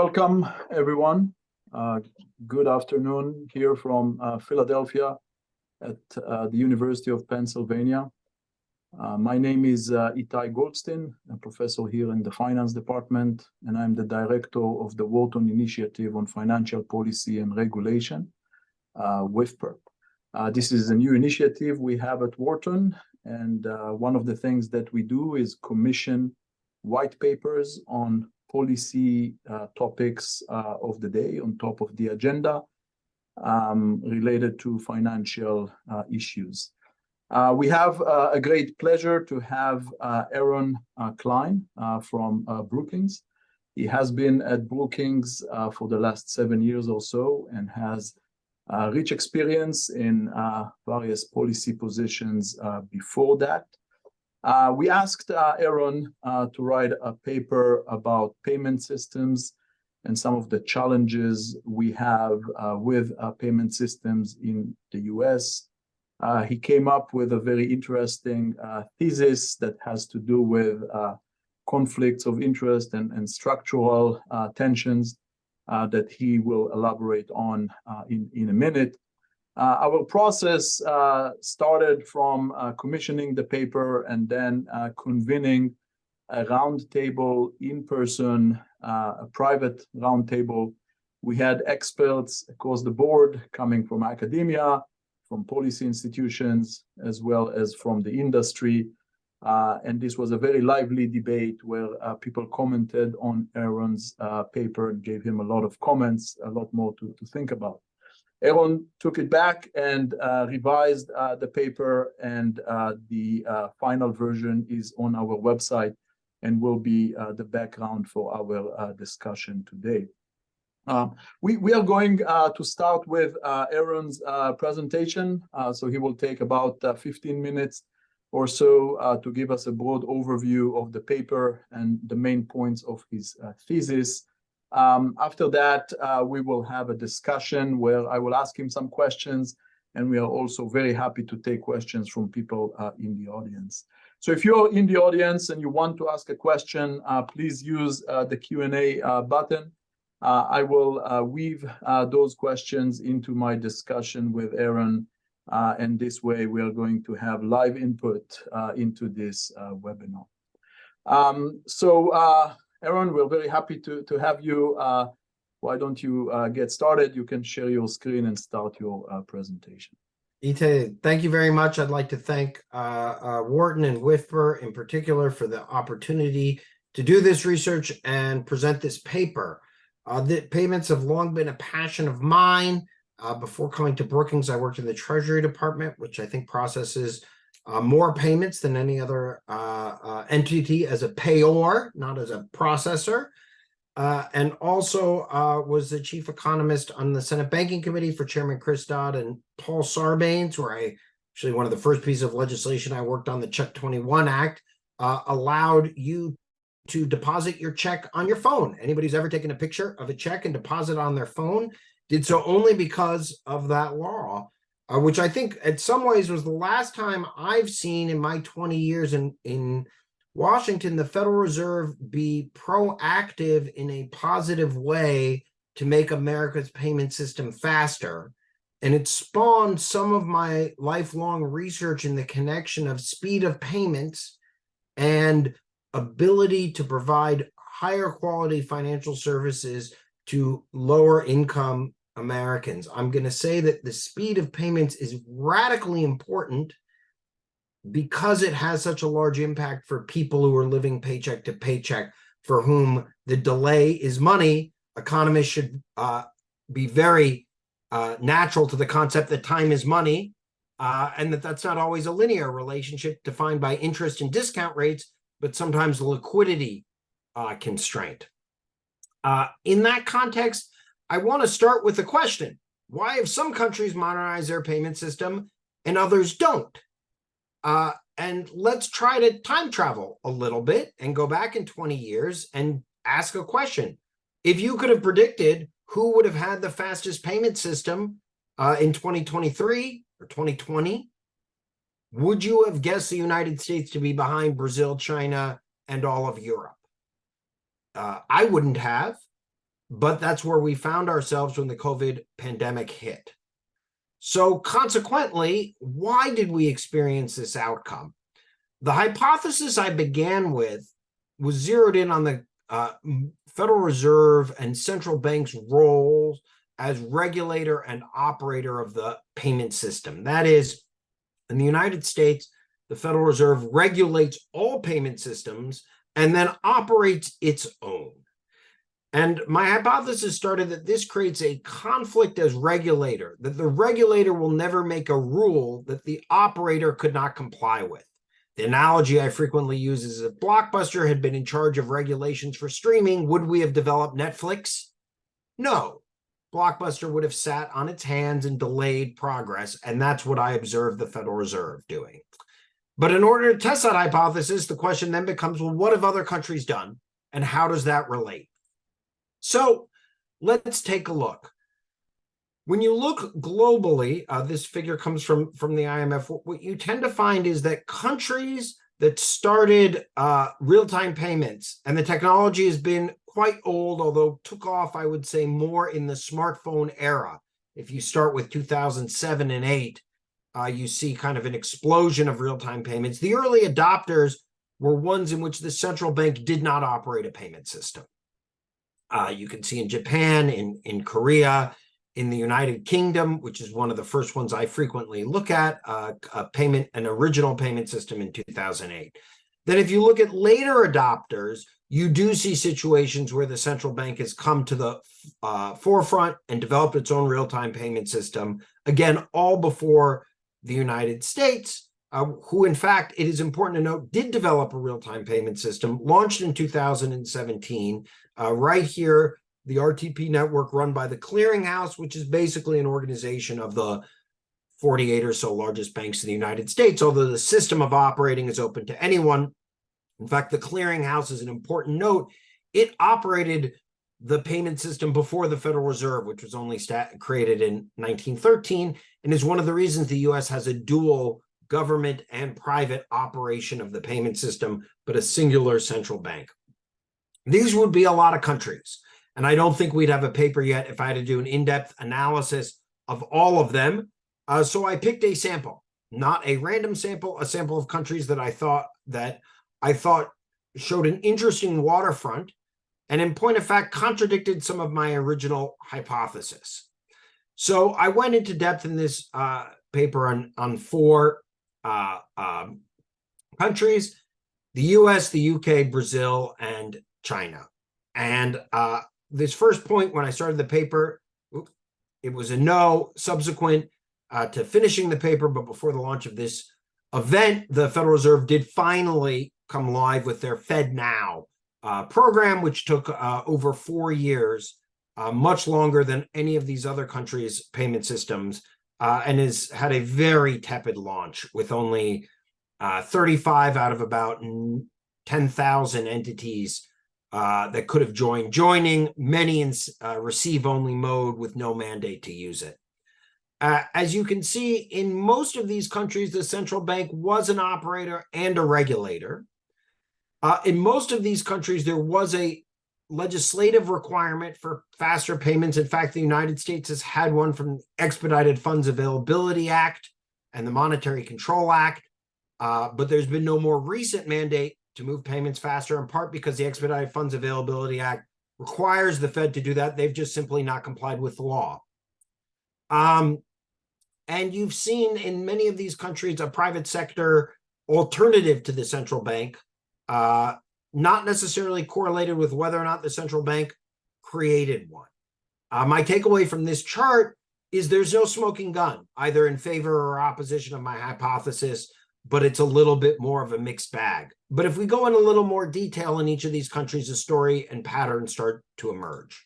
Welcome, everyone. Good afternoon here from Philadelphia at the University of Pennsylvania. My name is Itay Goldstein, a professor here in the finance department, and I'm the director of the Wharton Initiative on Financial Policy and Regulation, WIFPR. This is a new initiative we have at Wharton, and one of the things that we do is commission white papers on policy topics of the day on top of the agenda related to financial issues. We have a great pleasure to have Aaron Klein from Brookings. He has been at Brookings for the last 7 years or so and has rich experience in various policy positions before that. We asked Aaron to write a paper about payment systems and some of the challenges we have with payment systems in the US. He came up with a very interesting thesis that has to do with conflicts of interest and structural tensions that he will elaborate on in a minute. Our process started from commissioning the paper and then convening a roundtable in person, a private roundtable. We had experts across the board coming from academia, from policy institutions, as well as from the industry. And this was a very lively debate where people commented on Aaron's paper and gave him a lot of comments, a lot more to think about. Aaron took it back and revised the paper, and the final version is on our website and will be the background for our discussion today. We are going to start with Aaron's presentation. So he will take about 15 minutes or so to give us a broad overview of the paper and the main points of his thesis. After that, we will have a discussion where I will ask him some questions, and we are also very happy to take questions from people in the audience. So if you're in the audience and you want to ask a question, please use the Q&A button. I will weave those questions into my discussion with Aaron, and this way we are going to have live input into this webinar. Aaron, we're very happy to have you. Why don't you get started? You can share your screen and start your presentation. Itay, thank you very much. I'd like to thank Wharton and WIFPR in particular for the opportunity to do this research and present this paper. The payments have long been a passion of mine. Before coming to Brookings, I worked in the Treasury Department, which I think processes more payments than any other entity as a payor, not as a processor, and also was the chief economist on the Senate Banking Committee for Chairman Chris Dodd and Paul Sarbanes, where actually one of the first pieces of legislation I worked on, the Check 21 Act, allowed you to deposit your check on your phone. Anybody who's ever taken a picture of a check and deposit on their phone did so only because of that law. Which I think in some ways was the last time I've seen in my 20 years in Washington, the Federal Reserve be proactive in a positive way to make America's payment system faster. And it spawned some of my lifelong research in the connection of speed of payments and ability to provide higher quality financial services to lower income Americans. I'm going to say that the speed of payments is radically important because it has such a large impact for people who are living paycheck to paycheck, for whom the delay is money. Economists should be very natural to the concept that time is money, and that's not always a linear relationship defined by interest and discount rates, but sometimes liquidity constraint. In that context, I want to start with a question. Why have some countries modernized their payment system and others don't? And let's try to time travel a little bit and go back in 20 years and ask a question. If you could have predicted who would have had the fastest payment system in 2023 or 2020, would you have guessed the United States to be behind Brazil, China, and all of Europe? I wouldn't have. but that's where we found ourselves when the COVID pandemic hit. So consequently, why did we experience this outcome? The hypothesis I began with was zeroed in on the Federal Reserve and central banks' roles as regulator and operator of the payment system. That is, in the United States, the Federal Reserve regulates all payment systems and then operates its own. And my hypothesis started that this creates a conflict as regulator, that the regulator will never make a rule that the operator could not comply with. The analogy I frequently use is if Blockbuster had been in charge of regulations for streaming, would we have developed Netflix? No. Blockbuster would have sat on its hands and delayed progress, and that's what I observed the Federal Reserve doing. But in order to test that hypothesis, the question then becomes, well, what have other countries done, and how does that relate? So let's take a look. When you look globally, this figure comes from the IMF, what you tend to find is that countries that started real-time payments, and the technology has been quite old, although took off, I would say, more in the smartphone era. If you start with 2007 and 8, you see kind of an explosion of real-time payments. The early adopters were ones in which the central bank did not operate a payment system. You can see in Japan, in Korea, in the United Kingdom, which is one of the first ones I frequently look at, an original payment system in 2008. Then if you look at later adopters, you do see situations where the central bank has come to the forefront and developed its own real-time payment system, again, all before the United States, who in fact, it is important to note, did develop a real-time payment system, launched in 2017, right here, the RTP network run by the Clearinghouse, which is basically an organization of the 48 or so largest banks in the United States, although the system of operating is open to anyone. In fact, the Clearinghouse is an important note. It operated the payment system before the Federal Reserve, which was only created in 1913, and is one of the reasons the US has a dual government and private operation of the payment system, but a singular central bank. These would be a lot of countries. And I don't think we'd have a paper yet if I had to do an in-depth analysis of all of them. So I picked a sample, not a random sample, a sample of countries that I thought showed an interesting waterfront, and in point of fact, contradicted some of my original hypothesis. So I went into depth in this paper on 4 countries: the US, the UK, Brazil, and China. And this first point, when I started the paper, it was a no. Subsequent to finishing the paper, but before the launch of this event, the Federal Reserve did finally come live with their FedNow program, which took over 4 years, much longer than any of these other countries' payment systems, and has had a very tepid launch with only 35 out of about 10,000 entities that could have joining, many in receive-only mode with no mandate to use it. As you can see, in most of these countries, the central bank was an operator and a regulator. In most of these countries, there was a legislative requirement for faster payments. In fact, the United States has had one from the Expedited Funds Availability Act and the Monetary Control Act, but there's been no more recent mandate to move payments faster, in part because the Expedited Funds Availability Act requires the Fed to do that. They've just simply not complied with the law. And you've seen in many of these countries a private sector alternative to the central bank, not necessarily correlated with whether or not the central bank created one. My takeaway from this chart is there's no smoking gun, either in favor or opposition of my hypothesis, but it's a little bit more of a mixed bag. But if we go in a little more detail in each of these countries, the story and patterns start to emerge.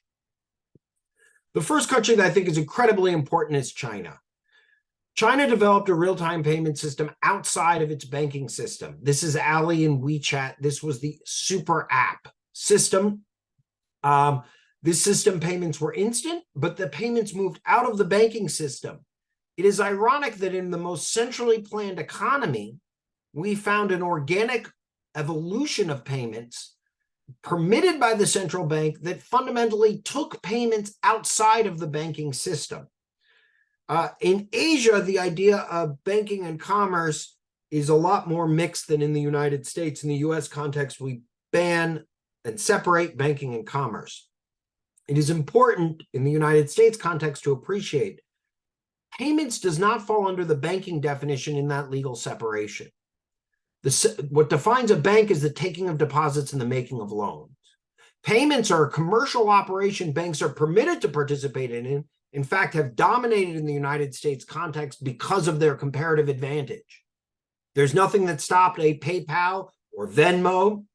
The first country that I think is incredibly important is China. China developed a real-time payment system outside of its banking system. This is Ali and WeChat. This was the super app system. This system payments were instant, but the payments moved out of the banking system. It is ironic that in the most centrally planned economy, we found an organic evolution of payments permitted by the central bank that fundamentally took payments outside of the banking system. In Asia, the idea of banking and commerce is a lot more mixed than in the United States. In the US context, we ban and separate banking and commerce. It is important in the United States context to appreciate payments does not fall under the banking definition in that legal separation. What defines a bank is the taking of deposits and the making of loans. Payments are a commercial operation banks are permitted to participate in fact, have dominated in the United States context because of their comparative advantage. There's nothing that stopped a PayPal or Venmo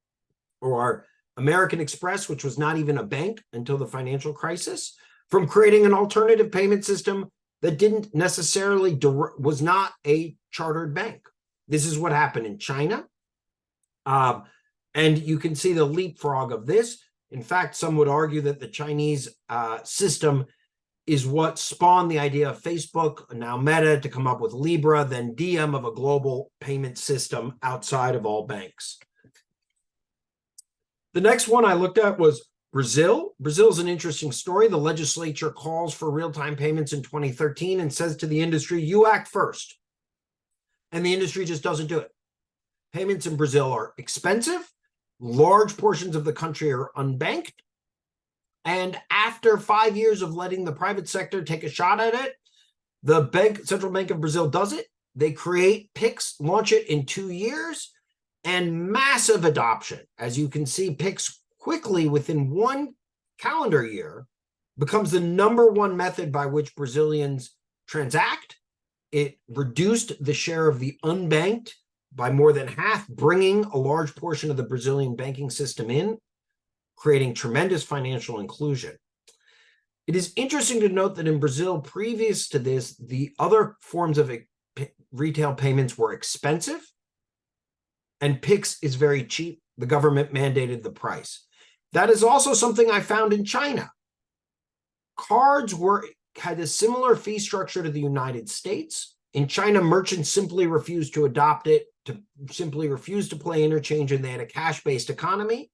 or American Express, which was not even a bank until the financial crisis, from creating an alternative payment system that didn't necessarily, was not a chartered bank. This is what happened in China. And you can see the leapfrog of this. In fact, some would argue that the Chinese system is what spawned the idea of Facebook, now Meta, to come up with Libra, then Diem of a global payment system outside of all banks. The next one I looked at was Brazil. Brazil is an interesting story. The legislature calls for real-time payments in 2013 and says to the industry, you act first. And the industry just doesn't do it. Payments in Brazil are expensive. Large portions of the country are unbanked. And after 5 years of letting the private sector take a shot at it, the Central Bank of Brazil does it. They create PIX, launch it in 2 years, and massive adoption. As you can see, PIX quickly, within 1 calendar year, becomes the #1 method by which Brazilians transact. It reduced the share of the unbanked by more than half, bringing a large portion of the Brazilian banking system in, creating tremendous financial inclusion. It is interesting to note that in Brazil, previous to this, the other forms of retail payments were expensive, and PIX is very cheap. The government mandated the price. That is also something I found in China. Cards had a similar fee structure to the United States. In China, merchants simply refused to adopt it, simply refused to play interchange, and they had a cash-based economy.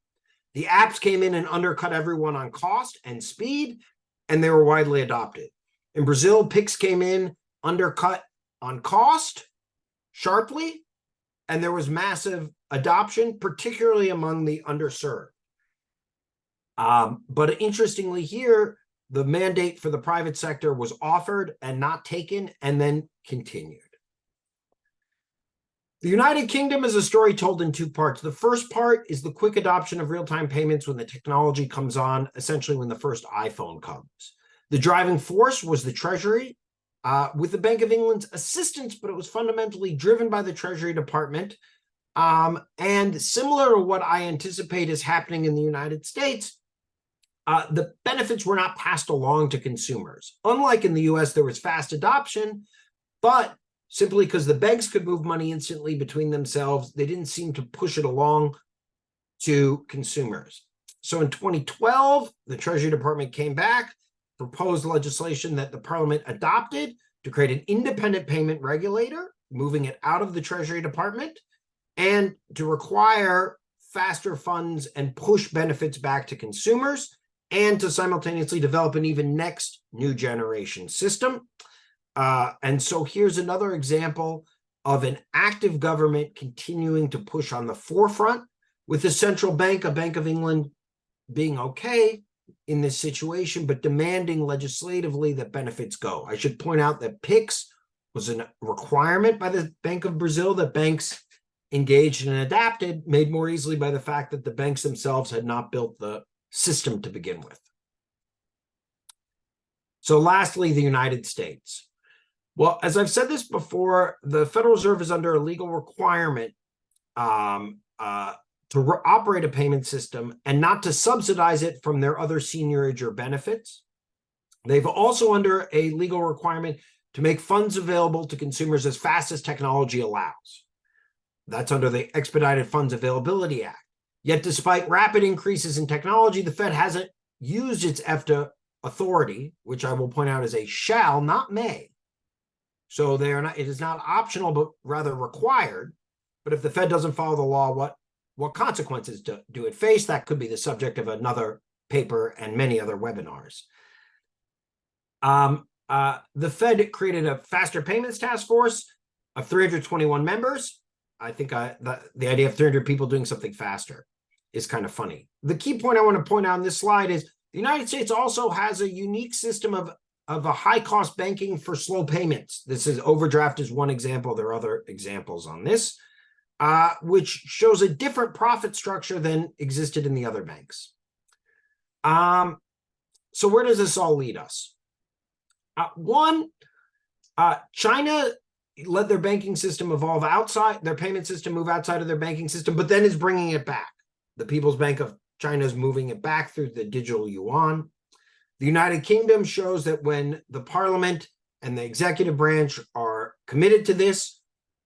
The apps came in and undercut everyone on cost and speed, and they were widely adopted. In Brazil, PIX came in, undercut on cost sharply, and there was massive adoption, particularly among the underserved. But interestingly here, the mandate for the private sector was offered and not taken, and then continued. The United Kingdom is a story told in 2 parts. The first part is the quick adoption of real-time payments when the technology comes on, essentially when the first iPhone comes. The driving force was the Treasury, with the Bank of England's assistance, but it was fundamentally driven by the Treasury Department. And similar to what I anticipate is happening in the United States, the benefits were not passed along to consumers. Unlike in the US, there was fast adoption, but simply because the banks could move money instantly between themselves, they didn't seem to push it along to consumers. So in 2012, the Treasury Department came back, proposed legislation that the Parliament adopted to create an independent payment regulator, moving it out of the Treasury Department, and to require faster funds and push benefits back to consumers, and to simultaneously develop an even next new generation system. And so here's another example of an active government continuing to push on the forefront, with the central bank, a Bank of England, being okay in this situation, but demanding legislatively that benefits go. I should point out that PIX was a requirement by the Bank of Brazil that banks engaged and adapted, made more easily by the fact that the banks themselves had not built the system to begin with. So lastly, the United States. Well, as I've said this before, the Federal Reserve is under a legal requirement to operate a payment system and not to subsidize it from their other seigniorage or benefits. They've also under a legal requirement to make funds available to consumers as fast as technology allows. That's under the Expedited Funds Availability Act. Yet despite rapid increases in technology, the Fed hasn't used its EFTA authority, which I will point out is a shall, not may. So it is not optional, but rather required. But if the Fed doesn't follow the law, what what consequences do it face? That could be the subject of another paper and many other webinars. The Fed created a faster payments task force of 321 members. I think the idea of 300 people doing something faster is kind of funny. The key point I want to point out on this slide is the United States also has a unique system of a high-cost banking for slow payments. This is overdraft is one example. There are other examples on this, which shows a different profit structure than existed in the other banks. So where does this all lead us? China let their banking system evolve outside, their payment system move outside of their banking system, but then is bringing it back. The People's Bank of China is moving it back through the digital yuan. The United Kingdom shows that when the parliament and the executive branch are committed to this,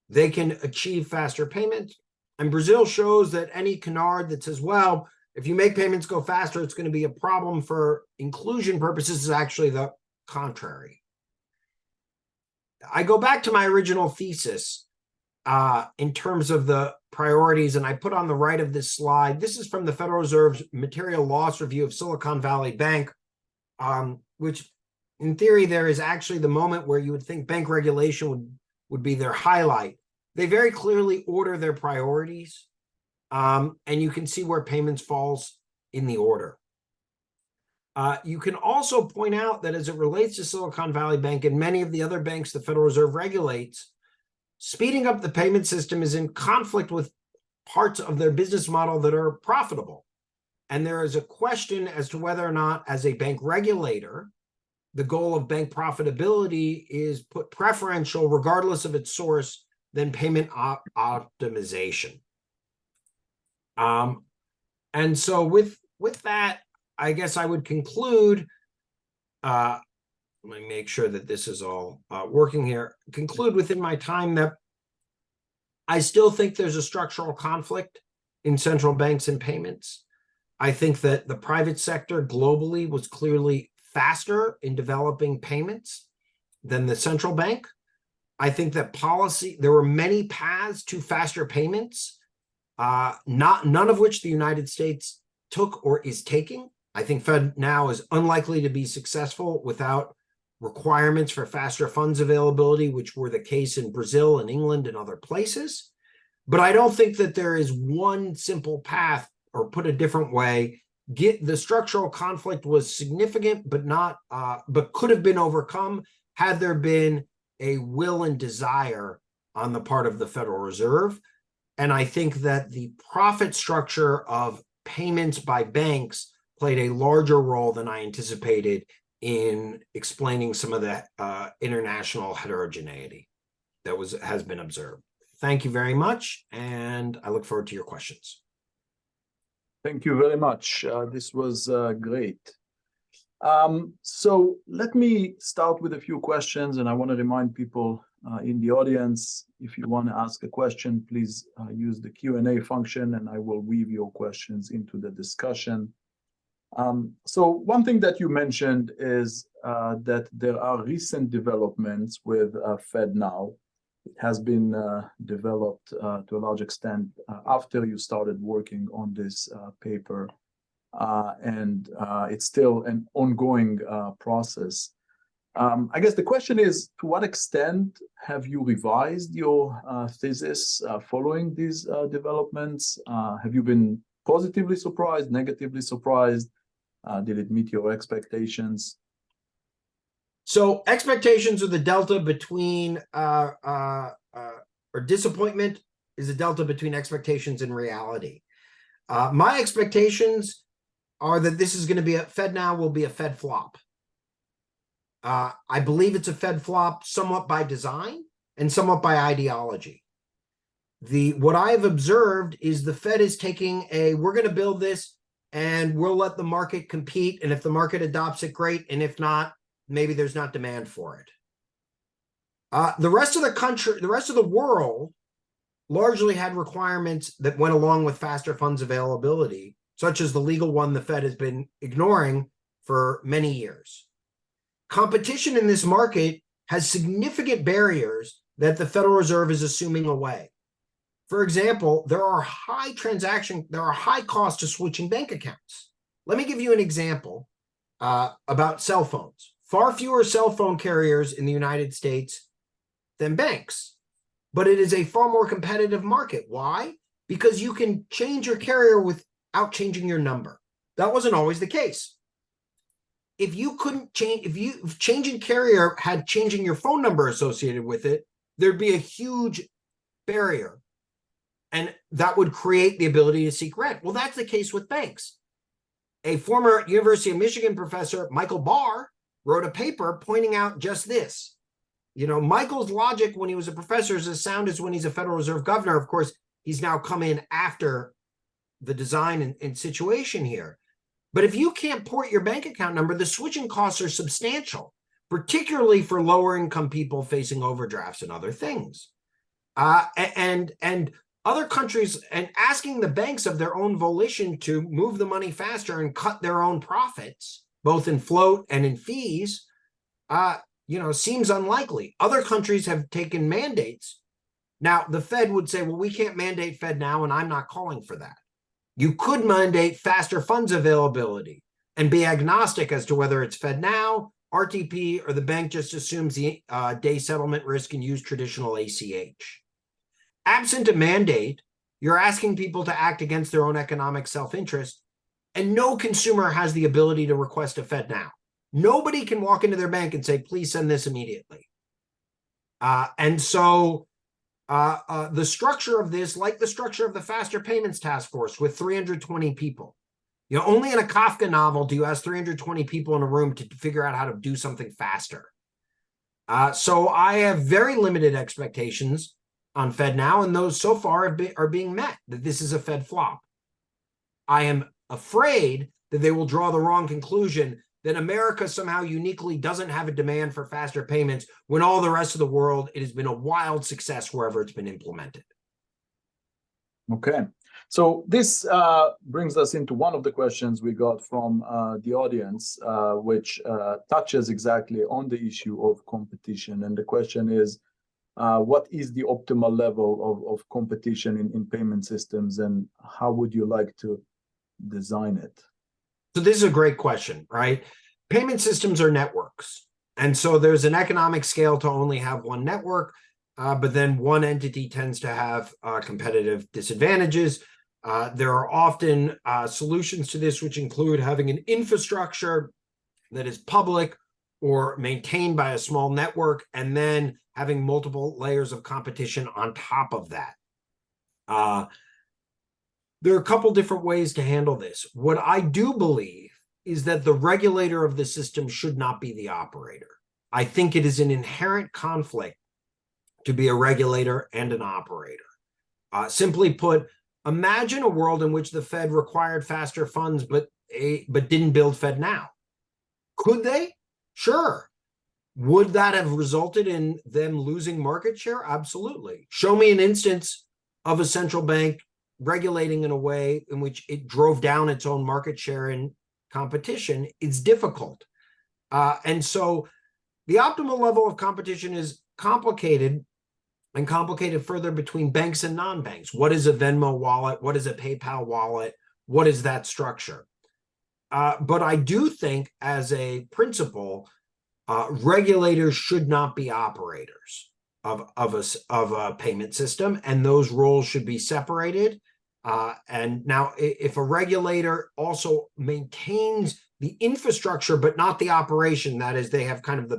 they can achieve faster payments. And Brazil shows that any canard that says, well, if you make payments go faster, it's going to be a problem for inclusion purposes is actually the contrary. I go back to my original thesis in terms of the priorities, and I put on the right of this slide. This is from the Federal Reserve's Material Loss Review of Silicon Valley Bank, which in theory, there is actually the moment where you would think bank regulation would be their highlight. They very clearly order their priorities, and you can see where payments falls in the order. You can also point out that as it relates to Silicon Valley Bank and many of the other banks the Federal Reserve regulates, speeding up the payment system is in conflict with parts of their business model that are profitable. And there is a question as to whether or not, as a bank regulator, the goal of bank profitability is put preferential, regardless of its source, than payment optimization. And so with that, I guess I would conclude, let me make sure that this is all working here, conclude within my time that I still think there's a structural conflict in central banks and payments. I think that the private sector globally was clearly faster in developing payments than the central bank. I think that there were many paths to faster payments, none of which the United States took or is taking. I think Fed now is unlikely to be successful without requirements for faster funds availability, which were the case in Brazil and England and other places. But I don't think that there is one simple path, or put a different way, the structural conflict was significant, but could have been overcome had there been a will and desire on the part of the Federal Reserve. And I think that the profit structure of payments by banks played a larger role than I anticipated in explaining some of the international heterogeneity that has been observed. Thank you very much, and I look forward to your questions. Thank you very much. This was great. So let me start with a few questions, and I want to remind people in the audience, if you want to ask a question, please use the Q&A function, and I will weave your questions into the discussion. So one thing that you mentioned is that there are recent developments with FedNow. It has been developed to a large extent after you started working on this paper, and it's still an ongoing process. I guess the question is, to what extent have you revised your thesis following these developments? Have you been positively surprised, negatively surprised? Did it meet your expectations? So expectations are the delta between, or disappointment is the delta between expectations and reality. My expectations are that this is going to be FedNow will be a Fed flop. I believe it's a Fed flop somewhat by design and somewhat by ideology. What I've observed is the Fed is taking we're going to build this and we'll let the market compete. And if the market adopts it, great. And if not, maybe there's not demand for it. The rest of the country, the rest of the world largely had requirements that went along with faster funds availability, such as the legal one the Fed has been ignoring for many years. Competition in this market has significant barriers that the Federal Reserve is assuming away. For example, there are high costs to switching bank accounts. Let me give you an example about cell phones. Far fewer cell phone carriers in the United States than banks, but it is a far more competitive market. Why? Because you can change your carrier without changing your number. That wasn't always the case. If changing carrier had changing your phone number associated with it, there'd be a huge barrier, and that would create the ability to seek rent. Well, that's the case with banks. A former University of Michigan professor, Michael Barr, wrote a paper pointing out just this. Michael's logic when he was a professor is as sound as when he's a Federal Reserve governor. Of course, he's now come in after the design and situation here. But if you can't port your bank account number, the switching costs are substantial, particularly for lower income people facing overdrafts and other things. And other countries, and asking the banks of their own volition to move the money faster and cut their own profits, both in float and in fees, seems unlikely. Other countries have taken mandates. Now, the Fed would say, well, we can't mandate Fed now, and I'm not calling for that. You could mandate faster funds availability and be agnostic as to whether it's Fed now, RTP, or the bank just assumes the day settlement risk and use traditional ACH. Absent a mandate, you're asking people to act against their own economic self-interest, and no consumer has the ability to request a Fed now. Nobody can walk into their bank and say, please send this immediately. And so the structure of this, like the structure of the Faster Payments Task Force with 320 people, only in a Kafka novel do you ask 320 people in a room to figure out how to do something faster. So I have very limited expectations on Fed now, and those so far are being met, that this is a Fed flop. I am afraid that they will draw the wrong conclusion that America somehow uniquely doesn't have a demand for faster payments when all the rest of the world, it has been a wild success wherever it's been implemented. Okay, so this brings us into one of the questions we got from the audience, which touches exactly on the issue of competition. And the question is, what is the optimal level of competition in payment systems, and how would you like to design it? So this is a great question, right? Payment systems are networks. And so there's an economic scale to only have one network, but then one entity tends to have competitive disadvantages. There are often solutions to this, which include having an infrastructure that is public or maintained by a small network, and then having multiple layers of competition on top of that. There are a couple different ways to handle this. What I do believe is that the regulator of the system should not be the operator. I think it is an inherent conflict to be a regulator and an operator. Simply put, imagine a world in which the Fed required faster funds, but didn't build Fed now. Could they? Sure. Would that have resulted in them losing market share? Absolutely. Show me an instance of a central bank regulating in a way in which it drove down its own market share in competition. It's difficult. And so the optimal level of competition is complicated, and complicated further between banks and non-banks. What is a Venmo wallet? What is a PayPal wallet? What is that structure? But I do think, as a principle, regulators should not be operators of a payment system, and those roles should be separated. And now, if a regulator also maintains the infrastructure but not the operation, that is, they have kind of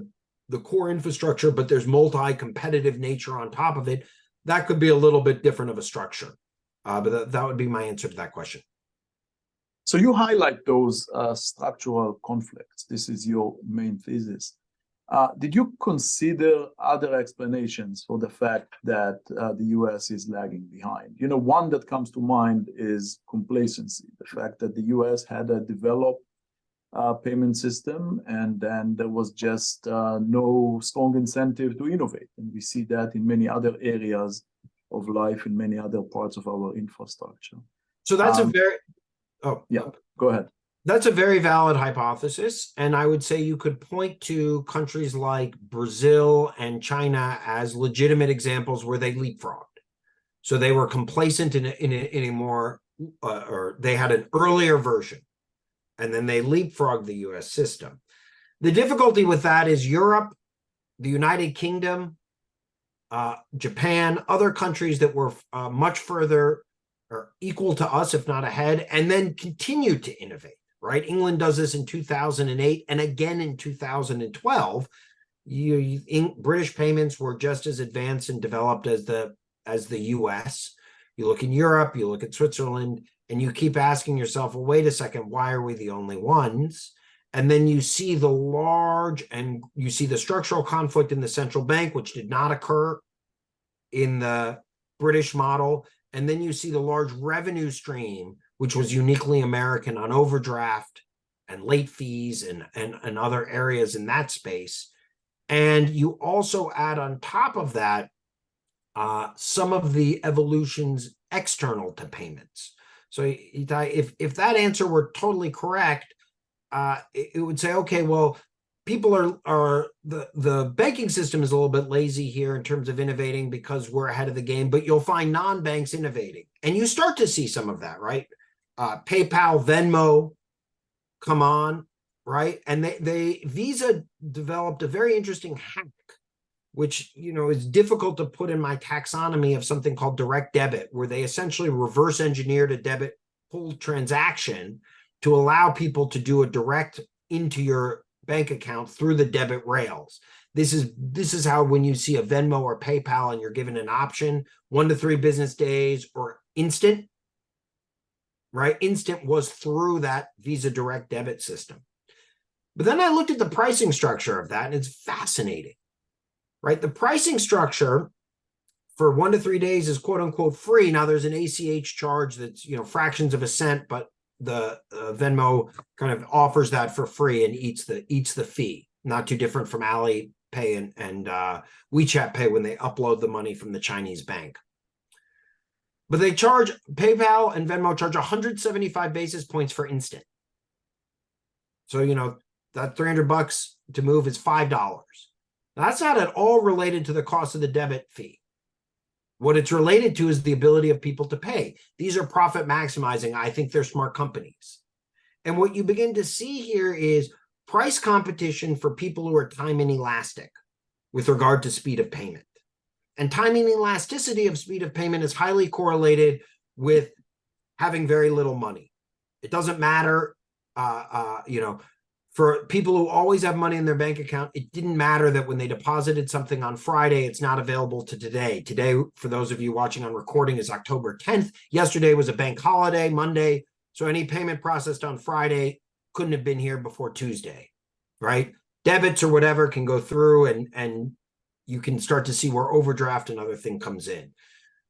the core infrastructure, but there's multi-competitive nature on top of it, that could be a little bit different of a structure. But that would be my answer to that question. So you highlight those structural conflicts. This is your main thesis. Did you consider other explanations for the fact that the US is lagging behind? One that comes to mind is complacency, the fact that the US had a developed payment system, and then there was just no strong incentive to innovate. And we see that in many other areas of life, in many other parts of our infrastructure. So that's Go ahead. That's a very valid hypothesis. And I would say you could point to countries like Brazil and China as legitimate examples where they leapfrogged. So they were complacent in a more, or they had an earlier version, and then they leapfrogged the US system. The difficulty with that is Europe, the United Kingdom, Japan, other countries that were much further or equal to us, if not ahead, and then continued to innovate, right? England does this in 2008 and again in 2012. British payments were just as advanced and developed as the US. You look in Europe, you look at Switzerland, and you keep asking yourself, well, wait a second, why are we the only ones? And then you see you see the structural conflict in the central bank, which did not occur in the British model. And then you see the large revenue stream, which was uniquely American on overdraft and late fees and other areas in that space. And you also add on top of that some of the evolutions external to payments. So if that answer were totally correct, it would say, okay, well, people are the banking system is a little bit lazy here in terms of innovating because we're ahead of the game, but you'll find non-banks innovating. And you start to see some of that, right? PayPal, Venmo, come on, right? And Visa developed a very interesting hack, which, is difficult to put in my taxonomy of something called direct debit, where they essentially reverse engineered a debit pull transaction to allow people to do a direct into your bank account through the debit rails. This is how, when you see a Venmo or PayPal and you're given an option, 1 to 3 business days or instant, right? Instant was through that Visa direct debit system. But then I looked at the pricing structure of that, and it's fascinating, right? The pricing structure for 1 to 3 days is quote unquote free. Now there's an ACH charge that's, fractions of a cent, but the Venmo kind of offers that for free and eats the fee. Not too different from Alipay and WeChat Pay when they upload the money from the Chinese bank. But PayPal and Venmo charge 175 basis points for instant. So, that $300 to move is $5. Now, that's not at all related to the cost of the debit fee. What it's related to is the ability of people to pay. These are profit maximizing. I think they're smart companies. And what you begin to see here is price competition for people who are time inelastic with regard to speed of payment. And time inelasticity of speed of payment is highly correlated with having very little money. It doesn't matter, for people who always have money in their bank account, it didn't matter that when they deposited something on Friday, it's not available to today. Today, for those of you watching on recording, is October 10th. Yesterday was a bank holiday, Monday. So any payment processed on Friday couldn't have been here before Tuesday, right? Debits or whatever can go through, and you can start to see where overdraft and other thing comes in.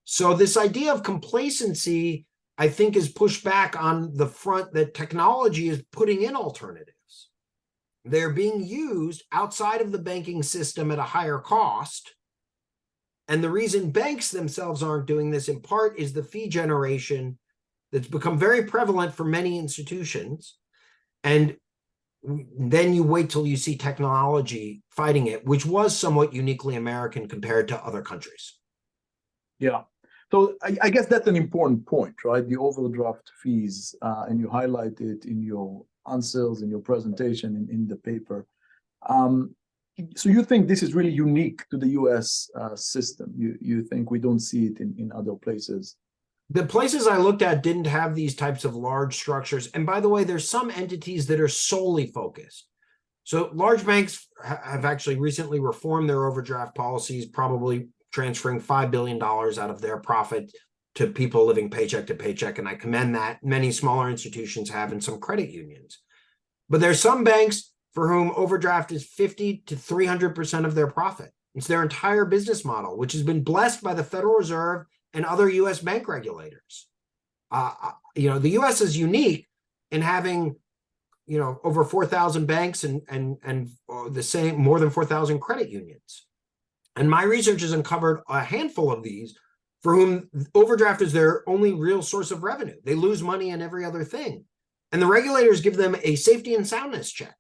So this idea of complacency, I think, is pushed back on the front that technology is putting in alternatives. They're being used outside of the banking system at a higher cost. And the reason banks themselves aren't doing this, in part, is the fee generation that's become very prevalent for many institutions. And then you wait till you see technology fighting it, which was somewhat uniquely American compared to other countries. Yeah. So I guess that's an important point, right? The overdraft fees, and you highlight it in your answers, in your presentation, in the paper. So you think this is really unique to the US system? You think we don't see it in other places? The places I looked at didn't have these types of large structures. And by the way, there's some entities that are solely focused. So large banks have actually recently reformed their overdraft policies, probably transferring $5 billion out of their profit to people living paycheck to paycheck. And I commend that. Many smaller institutions have, and some credit unions. But there's some banks for whom overdraft is 50 to 300% of their profit. It's their entire business model, which has been blessed by the Federal Reserve and other U.S. bank regulators. The U.S. is unique in having, over 4,000 banks and the same, more than 4,000 credit unions. And my research has uncovered a handful of these for whom overdraft is their only real source of revenue. They lose money in every other thing. And the regulators give them a safety and soundness check.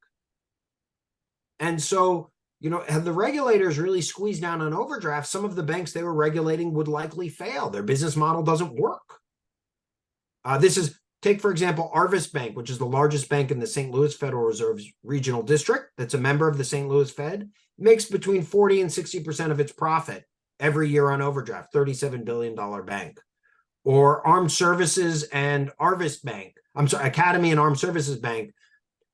And so had the regulators really squeezed down on overdraft, some of the banks they were regulating would likely fail. Their business model doesn't work. Take, for example, Arvis Bank, which is the largest bank in the St. Louis Federal Reserve's regional district. That's a member of the St. Louis Fed. Makes between 40 and 60% of its profit every year on overdraft, $37 billion bank. Or Armed Services and Arvis Bank, Academy and Armed Services Bank,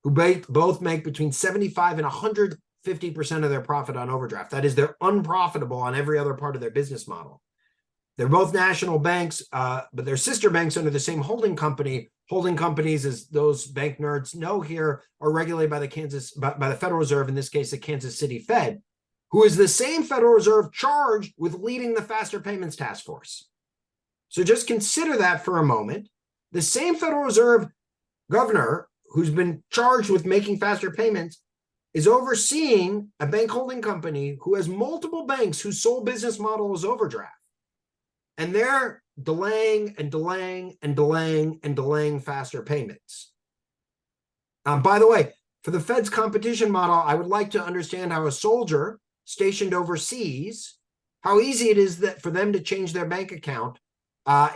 who both make between 75 and 150% of their profit on overdraft. That is, they're unprofitable on every other part of their business model. They're both national banks, but they're sister banks under the same holding company. Holding companies, as those bank nerds know here, are regulated by the Federal Reserve, in this case, the Kansas City Fed, who is the same Federal Reserve charged with leading the Faster Payments Task Force. So just consider that for a moment. The same Federal Reserve governor who's been charged with making faster payments is overseeing a bank holding company who has multiple banks whose sole business model is overdraft. And they're delaying and delaying and delaying and delaying faster payments. By the way, for the Fed's competition model, I would like to understand how a soldier stationed overseas, how easy it is for them to change their bank account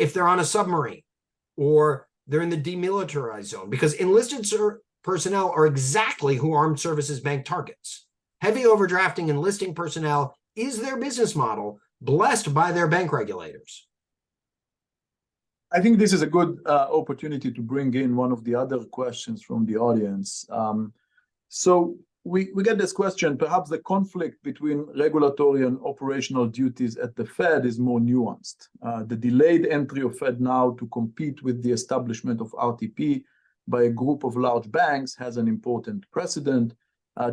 if they're on a submarine or they're in the demilitarized zone, because enlisted personnel are exactly who Armed Services Bank targets. Heavy overdrafting enlisting personnel is their business model, blessed by their bank regulators. I think this is a good opportunity to bring in one of the other questions from the audience. So we get this question: perhaps the conflict between regulatory and operational duties at the Fed is more nuanced. The delayed entry of FedNow to compete with the establishment of RTP by a group of large banks has an important precedent.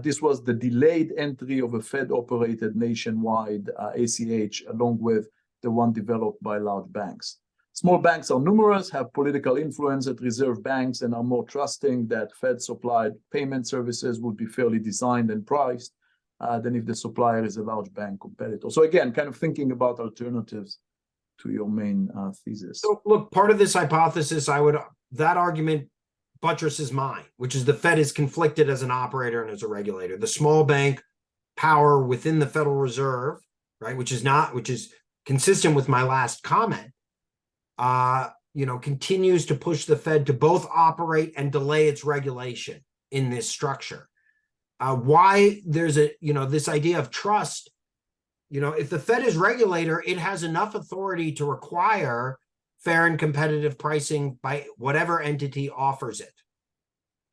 This was the delayed entry of a Fed-operated nationwide ACH, along with the one developed by large banks. Small banks are numerous, have political influence at reserve banks, and are more trusting that Fed-supplied payment services would be fairly designed and priced than if the supplier is a large bank competitor. So again, kind of thinking about alternatives to your main thesis. So look, part of this hypothesis, that argument buttresses mine, which is the Fed is conflicted as an operator and as a regulator. The small bank power within the Federal Reserve, right, which is consistent with my last comment, continues to push the Fed to both operate and delay its regulation in this structure. Why there's this idea of trust, if the Fed is regulator, it has enough authority to require fair and competitive pricing by whatever entity offers it.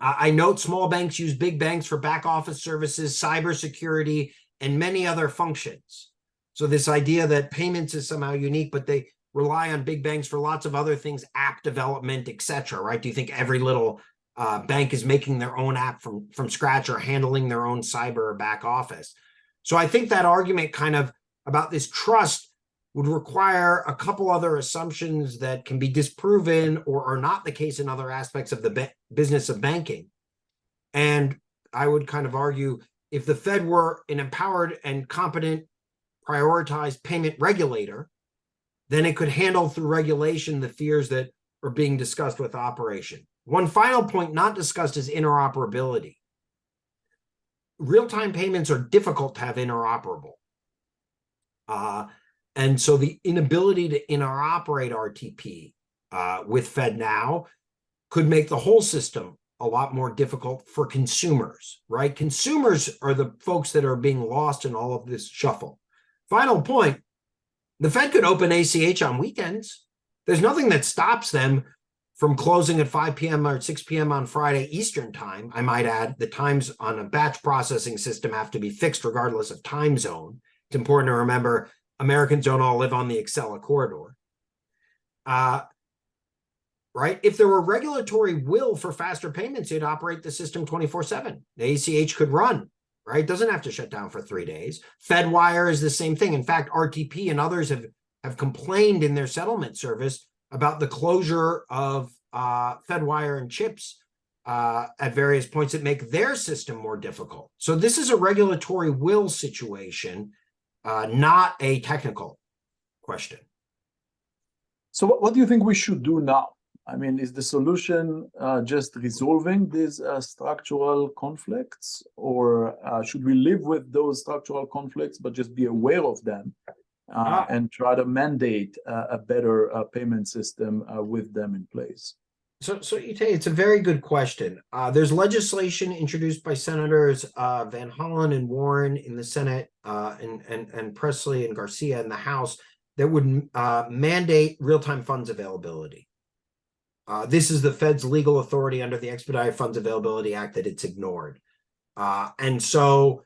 I note small banks use big banks for back office services, cybersecurity, and many other functions. So this idea that payments is somehow unique, but they rely on big banks for lots of other things, app development, et cetera, right? Do you think every little bank is making their own app from scratch or handling their own cyber or back office? So I think that argument kind of about this trust would require a couple other assumptions that can be disproven or are not the case in other aspects of the business of banking. And I would kind of argue if the Fed were an empowered and competent, prioritized payment regulator, then it could handle through regulation the fears that are being discussed with operation. One final point not discussed is interoperability. Real-time payments are difficult to have interoperable. And so the inability to interoperate RTP with FedNow could make the whole system a lot more difficult for consumers, right? Consumers are the folks that are being lost in all of this shuffle. Final point, the Fed could open ACH on weekends. There's nothing that stops them from closing at 5 p.m. or 6 p.m. on Friday Eastern time. I might add, the times on a batch processing system have to be fixed regardless of time zone. It's important to remember Americans don't all live on the Acela corridor. Right? If there were regulatory will for faster payments, it'd operate the system 24/7. The ACH could run, right? It doesn't have to shut down for 3 days. FedWire is the same thing. In fact, RTP and others have complained in their settlement service about the closure of FedWire and chips at various points that make their system more difficult. So this is a regulatory will situation, not a technical question. So what do you think we should do now? I mean, is the solution just resolving these structural conflicts, or should we live with those structural conflicts but just be aware of them and try to mandate a better payment system with them in place? So Itay, it's a very good question. There's legislation introduced by Senators Van Hollen and Warren in the Senate, and Presley and Garcia in the House that would mandate real-time funds availability. This is the Fed's legal authority under the Expedited Funds Availability Act that it's ignored. And so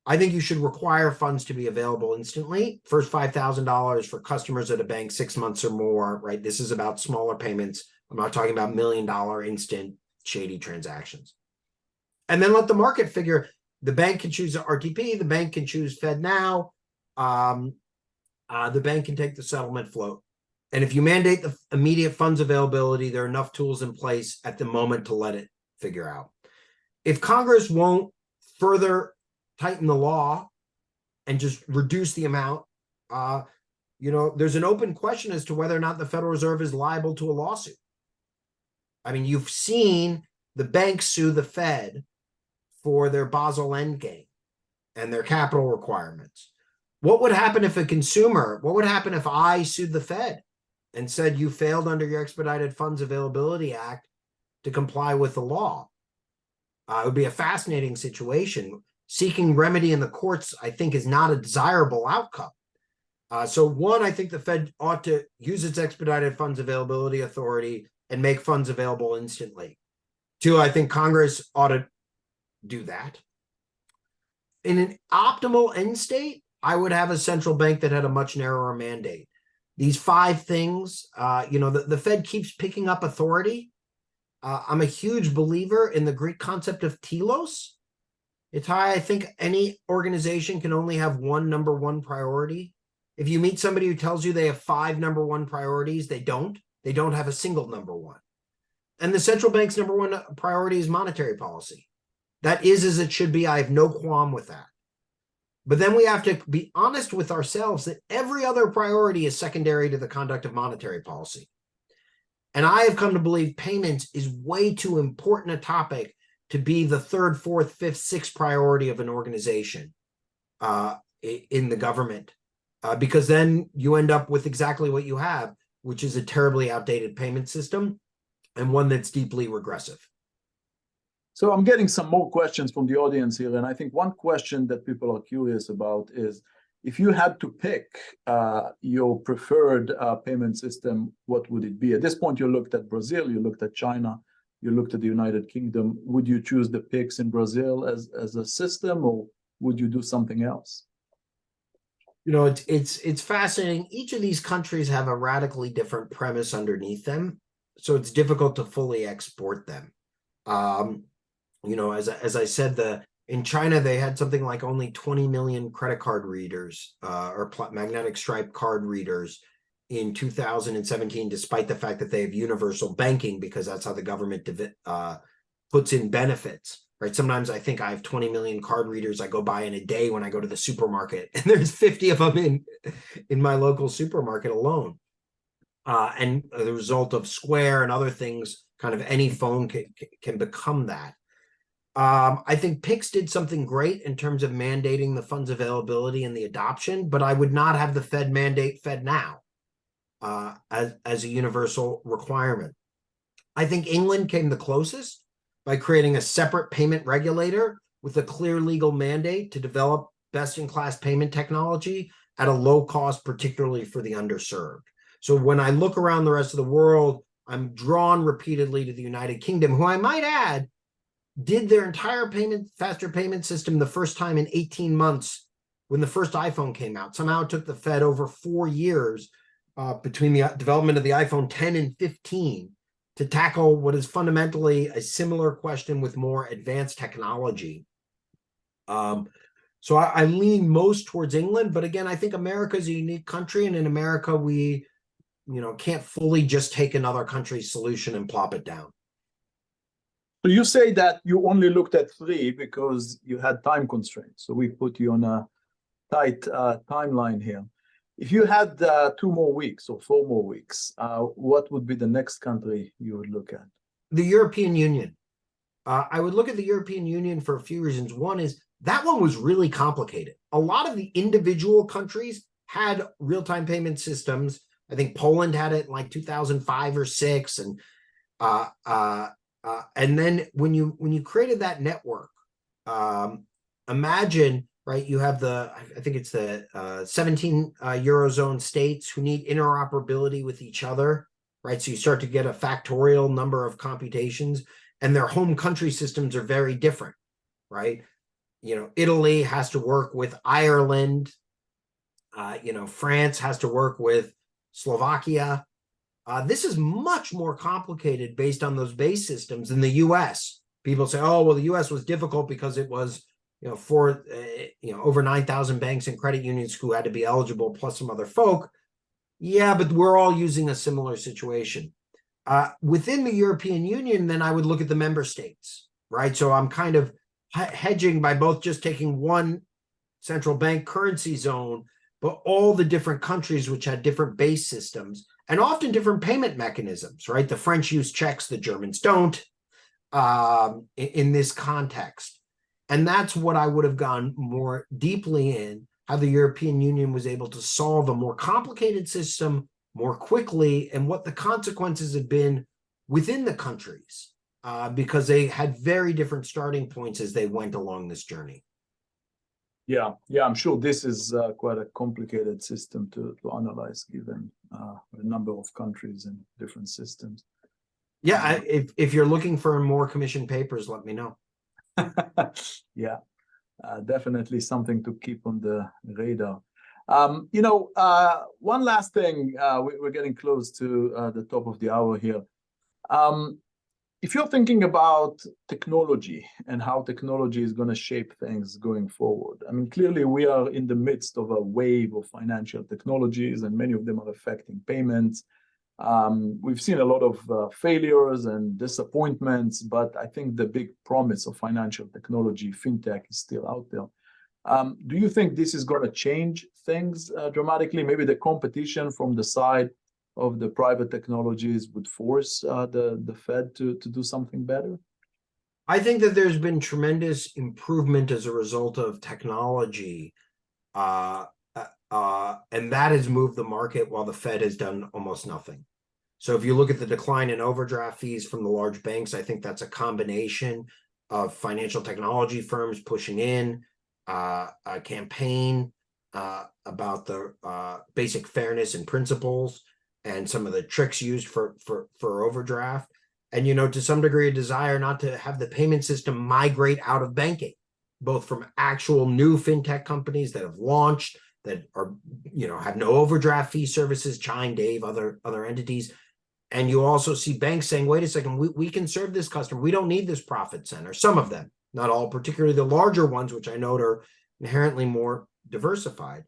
I think you should require funds to be available instantly. First $5,000 for customers at a bank 6 months or more, right? This is about smaller payments. I'm not talking about $1 million instant shady transactions. And then let the market figure. The bank can choose RTP. The bank can choose FedNow. The bank can take the settlement float. And if you mandate the immediate funds availability, there are enough tools in place at the moment to let it figure out. If Congress won't further tighten the law and just reduce the amount, there's an open question as to whether or not the Federal Reserve is liable to a lawsuit. I mean, you've seen the banks sue the Fed for their Basel endgame and their capital requirements. What would happen if what would happen if I sued the Fed and said you failed under your Expedited Funds Availability Act to comply with the law? It would be a fascinating situation. Seeking remedy in the courts, I think, is not a desirable outcome. So one, I think the Fed ought to use its Expedited Funds Availability Authority and make funds available instantly. Two, I think Congress ought to do that. In an optimal end state, I would have a central bank that had a much narrower mandate. These 5 things, the Fed keeps picking up authority. I'm a huge believer in the Greek concept of telos. I think any organization can only have one number 1 priority. If you meet somebody who tells you they have 5 number 1 priorities, they don't. They don't have a single number 1. And the central bank's number 1 priority is monetary policy. That is as it should be. I have no qualm with that. But then we have to be honest with ourselves that every other priority is secondary to the conduct of monetary policy. And I have come to believe payments is way too important a topic to be the 3rd, 4th, 5th, 6th priority of an organization in the government, because then you end up with exactly what you have, which is a terribly outdated payment system and one that's deeply regressive. So I'm getting some more questions from the audience here. And I think one question that people are curious about is, if you had to pick your preferred payment system, what would it be? At this point, you looked at Brazil, you looked at China, you looked at the United Kingdom. Would you choose the PIX in Brazil as a system, or would you do something else? It's fascinating. Each of these countries have a radically different premise underneath them, so it's difficult to fully export them. As I said, in China, they had something like only 20 million credit card readers or magnetic stripe card readers in 2017, despite the fact that they have universal banking, because that's how the government puts in benefits, right? Sometimes I think I have 20 million card readers I go by in a day when I go to the supermarket, and there's 50 of them in my local supermarket alone. And the result of Square and other things, kind of any phone can become that. I think PIX did something great in terms of mandating the funds availability and the adoption, but I would not have the Fed mandate FedNow as a universal requirement. I think England came the closest by creating a separate payment regulator with a clear legal mandate to develop best-in-class payment technology at a low cost, particularly for the underserved. So when I look around the rest of the world, I'm drawn repeatedly to the United Kingdom, who I might add did their entire faster payment system the first time in 18 months when the first iPhone came out. Somehow it took the Fed over 4 years between the development of the iPhone 10 and 15 to tackle what is fundamentally a similar question with more advanced technology. So I lean most towards England, but again, I think America is a unique country, and in America, we can't fully just take another country's solution and plop it down. So you say that you only looked at 3 because you had time constraints. So we put you on a tight timeline here. If you had 2 more weeks or 4 more weeks, what would be the next country you would look at? The European Union. I would look at the European Union for a few reasons. One is that one was really complicated. A lot of the individual countries had real-time payment systems. I think Poland had it in like 2005 or six, and then when you created that network, imagine, right? You have I think it's the 17 Eurozone states who need interoperability with each other, right? So you start to get a factorial number of computations, and their home country systems are very different, right? Italy has to work with Ireland. France has to work with Slovakia. This is much more complicated based on those base systems than the U.S. People say, oh, well, the U.S. was difficult because it was, over 9,000 banks and credit unions who had to be eligible, plus some other folk. Yeah, but we're all using a similar situation. Within the European Union, then I would look at the member states, right? So I'm kind of hedging by both just taking one central bank currency zone, but all the different countries which had different base systems and often different payment mechanisms, right? The French use checks, the Germans don't, in this context. And that's what I would have gone more deeply in, how the European Union was able to solve a more complicated system more quickly, and what the consequences have been within the countries, because they had very different starting points as they went along this journey. Yeah, I'm sure this is quite a complicated system to analyze, given the number of countries and different systems. Yeah, if you're looking for more commissioned papers, let me know. Yeah, definitely something to keep on the radar. One last thing, we're getting close to the top of the hour here. If you're thinking about technology and how technology is going to shape things going forward, I mean, clearly we are in the midst of a wave of financial technologies, and many of them are affecting payments. We've seen a lot of failures and disappointments, but I think the big promise of financial technology, fintech, is still out there. Do you think this is going to change things dramatically? Maybe the competition from the side of the private technologies would force the Fed to do something better? I think that there's been tremendous improvement as a result of technology, and that has moved the market while the Fed has done almost nothing. So if you look at the decline in overdraft fees from the large banks, I think that's a combination of financial technology firms pushing in, a campaign about the basic fairness and principles, and some of the tricks used for overdraft, and to some degree a desire not to have the payment system migrate out of banking, both from actual new fintech companies that have launched that are have no overdraft fee services, Chime, Dave, other entities, and you also see banks saying, wait a second, we can serve this customer, we don't need this profit center. Some of them, not all, particularly the larger ones, which I know are inherently more diversified.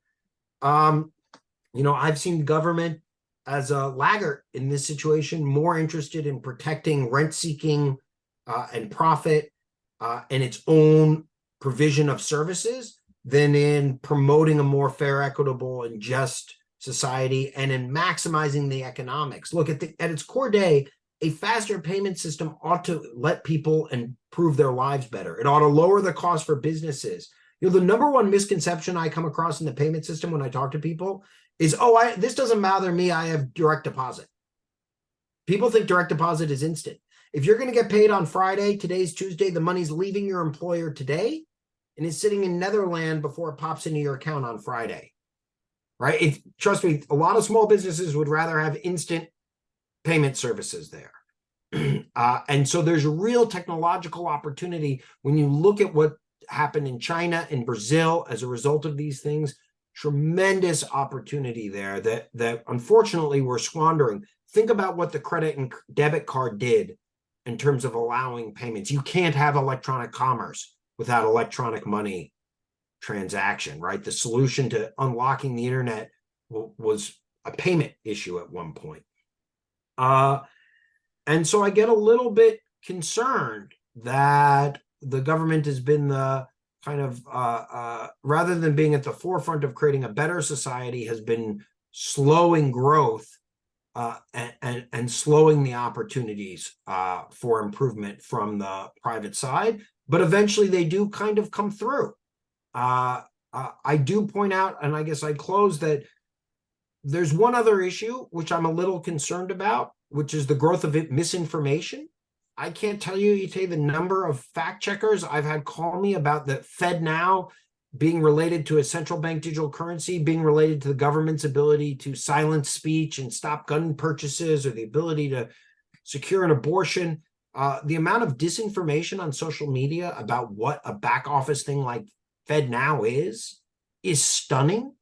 I've seen government as a laggard in this situation, more interested in protecting rent-seeking and profit and its own provision of services than in promoting a more fair, equitable, and just society, and in maximizing the economics. Look, at its core day, a faster payment system ought to let people improve their lives better. It ought to lower the cost for businesses. The number one misconception I come across in the payment system when I talk to people is, this doesn't bother me, I have direct deposit. People think direct deposit is instant. If you're going to get paid on Friday, today's Tuesday, the money's leaving your employer today and is sitting in Netherlands before it pops into your account on Friday, right? Trust me, a lot of small businesses would rather have instant payment services there. And so there's a real technological opportunity when you look at what happened in China and Brazil as a result of these things. Tremendous opportunity there that unfortunately we're squandering. Think about what the credit and debit card did in terms of allowing payments. You can't have electronic commerce without electronic money transaction, right? The solution to unlocking the internet was a payment issue at one point. And so I get a little bit concerned that the government has been the kind of, rather than being at the forefront of creating a better society, has been slowing growth and slowing the opportunities for improvement from the private side. But eventually they do kind of come through. I do point out, and I guess I close, that there's one other issue which I'm a little concerned about, which is the growth of misinformation. I can't tell you, Itay, the number of fact checkers I've had call me about the FedNow being related to a central bank digital currency, being related to the government's ability to silence speech and stop gun purchases, or the ability to secure an abortion. The amount of disinformation on social media about what a back office thing like FedNow is stunning.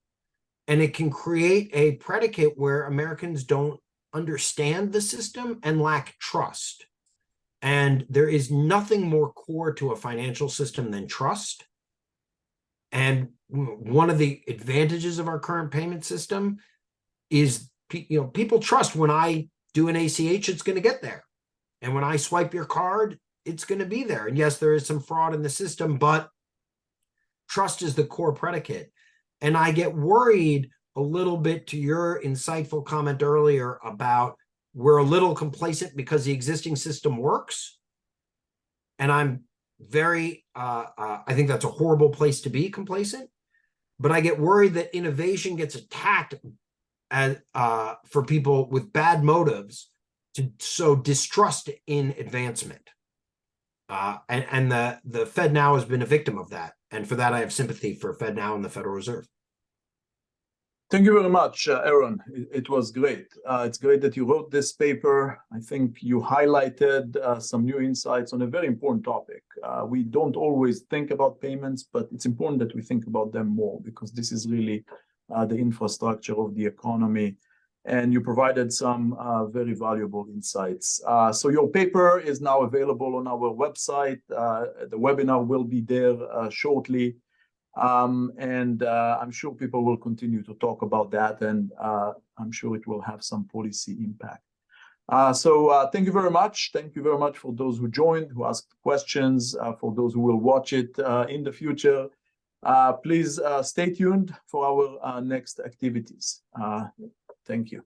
And it can create a predicate where Americans don't understand the system and lack trust. And there is nothing more core to a financial system than trust. And one of the advantages of our current payment system is, people trust when I do an ACH, it's going to get there. And when I swipe your card, it's going to be there. And yes, there is some fraud in the system, but trust is the core predicate. And I get worried a little bit to your insightful comment earlier about we're a little complacent because the existing system works. And I'm very, I think that's a horrible place to be complacent. But I get worried that innovation gets attacked as, for people with bad motives to sow distrust in advancement. And the FedNow has been a victim of that. And for that, I have sympathy for FedNow and the Federal Reserve. Thank you very much, Aaron. It was great. It's great that you wrote this paper. I think you highlighted some new insights on a very important topic. We don't always think about payments, but it's important that we think about them more, because this is really the infrastructure of the economy. And you provided some very valuable insights. So your paper is now available on our website. The webinar will be there shortly. And I'm sure people will continue to talk about that, and I'm sure it will have some policy impact. So thank you very much. Thank you very much for those who joined, who asked questions, for those who will watch it in the future. Please stay tuned for our next activities. Thank you.